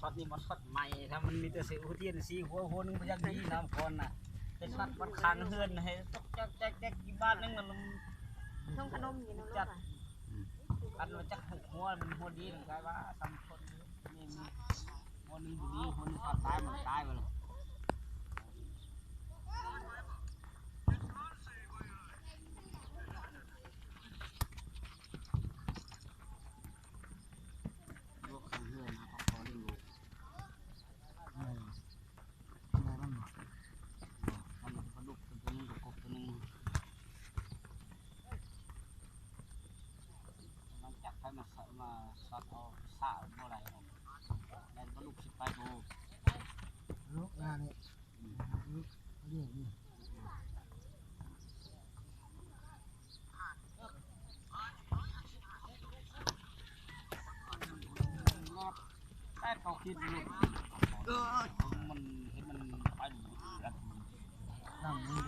ช็อตนี่มาช็อตใหม่ถ้ามันมีแต่สีหัวเทียนสีหัวนึงพยักดีน้ำก่อนน่ะเป็นช็อตมันค้างเฮือนให้ตกแจ๊กกี่บ้านนึงมันต้องขนมอยู่นะลูกอ่ะกันมาจักหัวมันหัวดีหรือกายว่าสามคนนี่หัวนึงอยู่ดีหัวนึงช็อตตายมันตายไปเลยมาสัตว์เอาสาวเมื่อไรแล้วก็ลูกสิไปดูลูกงานนี่ลูกเรียกนี่แต่เขาคิดลูกมันเห็นมันไปดูแล้วนั่งนี่เ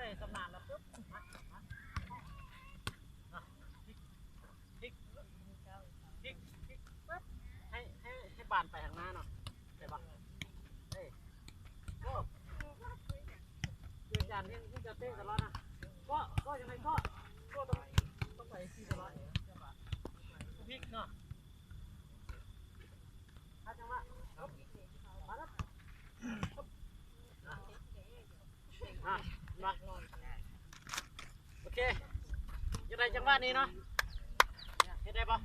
ลยสำนานแล้วปุ๊บพลิกปุ๊บให้บานไปข้างหน้าเนาะใช่ปะเฮ้ยก็คือจานที่จะเต้นตลอดนะก็ยังไงก็ต้องไปที่ตลอดพลิกเนาะถ้าจังหวะมาแล้วมาโอเคยังไงจังหวะนี้เนาะเห็นได้ปะ